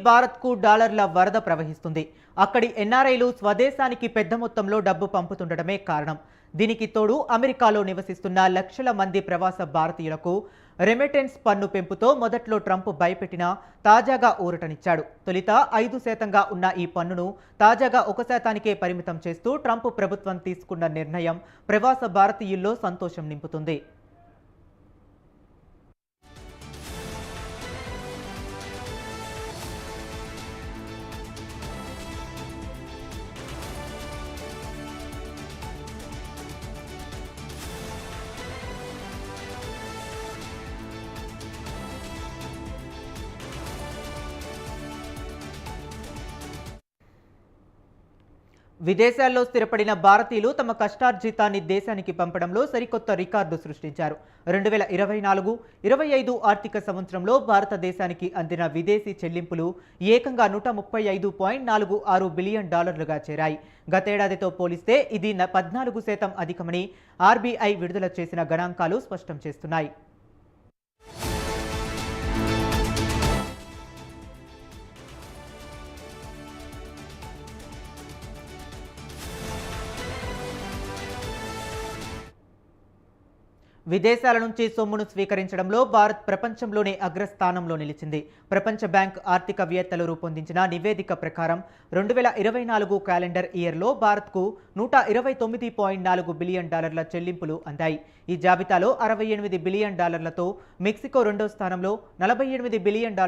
భారత్కు డాలర్ల వరద ప్రవహిస్తుంది. అక్కడి ఎన్ఆర్ఐలు స్వదేశానికి పెద్ద మొత్తంలో డబ్బు పంపుతుండటమే కారణం. దీనికి తోడు అమెరికాలో నివసిస్తున్న లక్షల మంది ప్రవాస భారతీయులకు రెమిటెన్స్ పన్ను పెంపుతో మొదట్లో ట్రంప్ భయపెట్టినా తాజాగా ఊరటనిచ్చాడు. తొలిత 5% ఉన్న ఈ పన్నును తాజాగా 1%కే పరిమితం చేస్తూ ట్రంప్ ప్రభుత్వం తీసుకున్న నిర్ణయం ప్రవాస భారతీయుల్లో సంతోషం నింపుతుంది. విదేశాల్లో స్థిరపడిన భారతీయులు తమ కష్టార్జితాన్ని దేశానికి పంపడంలో సరికొత్త రికార్డు సృష్టించారు. 2024-25 ఆర్థిక సంవత్సరంలో భారతదేశానికి అందిన విదేశీ చెల్లింపులు ఏకంగా $135.46 బిలియన్ చేరాయి. గతేడాదితో పోలిస్తే ఇది 14% అధికమని ఆర్బీఐ విడుదల చేసిన గణాంకాలు స్పష్టం చేస్తున్నాయి. విదేశాల నుంచి సొమ్మును స్వీకరించడంలో భారత్ ప్రపంచంలోనే అగ్రస్థానంలో నిలిచింది. ప్రపంచ బ్యాంక్ ఆర్థికవేత్తలు రూపొందించిన నివేదిక ప్రకారం 2024 క్యాలెండర్ ఇయర్లో భారత్కు $129.4 బిలియన్ చెల్లింపులు అందాయి. ఈ జాబితాలో $68 బిలియన్ మెక్సికో రెండో స్థానంలో, $48 బిలియన్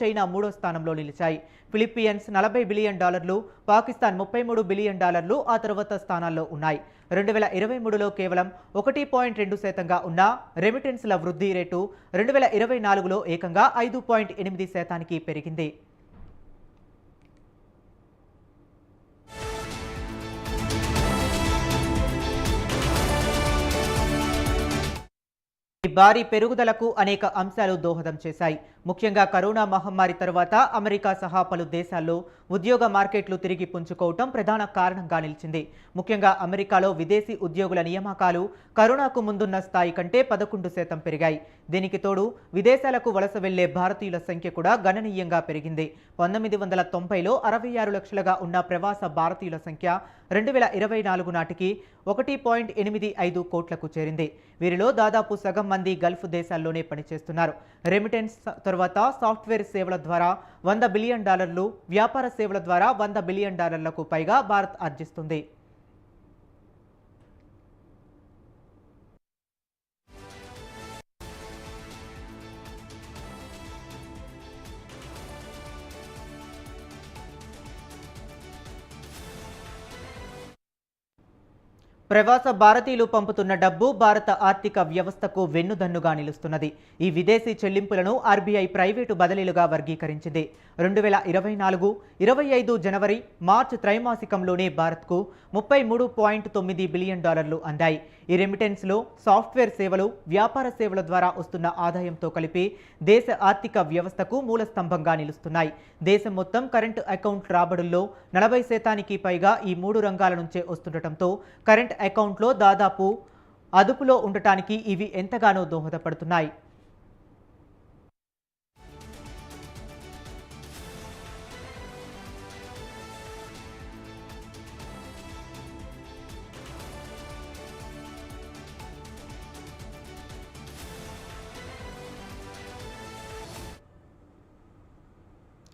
చైనా మూడో స్థానంలో నిలిచాయి. ఫిలిప్పీన్స్ $40 బిలియన్, పాకిస్తాన్ $33 బిలియన్ ఆ తర్వాత స్థానాల్లో ఉన్నాయి. 2023లో కేవలం 1.2% ఉన్న రెమిటెన్స్ల వృద్ధి రేటు 2024లో ఏకంగా 5.8%కి పెరిగింది. ఈ భారీ పెరుగుదలకు అనేక అంశాలు దోహదం చేశాయి. ముఖ్యంగా కరోనా మహమ్మారి తరువాత అమెరికా సహా పలు దేశాల్లో ఉద్యోగ మార్కెట్లు తిరిగి పుంజుకోవటం ప్రధాన కారణంగా నిలిచింది. ముఖ్యంగా అమెరికాలో విదేశీ ఉద్యోగుల నియామకాలు కరోనాకు ముందున్న స్థాయి కంటే 11% పెరిగాయి. దీనికి తోడు విదేశాలకు వలస వెళ్లే భారతీయుల సంఖ్య కూడా గణనీయంగా పెరిగింది. 1990లో 66 లక్షలుగా ఉన్న ప్రవాస భారతీయుల సంఖ్య 2024 నాటికి 1.85 కోట్లకు చేరింది. వీరిలో దాదాపు సగం మంది గల్ఫ్ దేశాల్లోనే పనిచేస్తున్నారు. రెమిటెన్స్ తర్వాత సాఫ్ట్వేర్ సేవల ద్వారా $100 బిలియన్, వ్యాపార సేవల ద్వారా $100 బిలియన్ పైగా భారత్ ఆర్జిస్తుంది. ప్రవాస భారతీయులు పంపుతున్న డబ్బు భారత ఆర్థిక వ్యవస్థకు వెన్నుదన్నుగా నిలుస్తున్నది. ఈ విదేశీ చెల్లింపులను ఆర్బీఐ ప్రైవేటు బదిలీలుగా వర్గీకరించింది. 2024-25 జనవరి మార్చి త్రైమాసికంలోనే భారత్కు $33.9 బిలియన్ అందాయి. ఈ రెమిటెన్స్లో సాఫ్ట్వేర్ సేవలు, వ్యాపార సేవల ద్వారా వస్తున్న ఆదాయంతో కలిపి దేశ ఆర్థిక వ్యవస్థకు మూలస్తంభంగా నిలుస్తున్నాయి. దేశం మొత్తం కరెంటు అకౌంట్ రాబడుల్లో 40%కి పైగా ఈ మూడు రంగాల నుంచే వస్తుండటంతో కరెంట్ అకౌంట్లో దాదాపు అదుపులో ఉండటానికి ఇవి ఎంతగానో దోహదపడుతున్నాయి.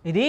ఇది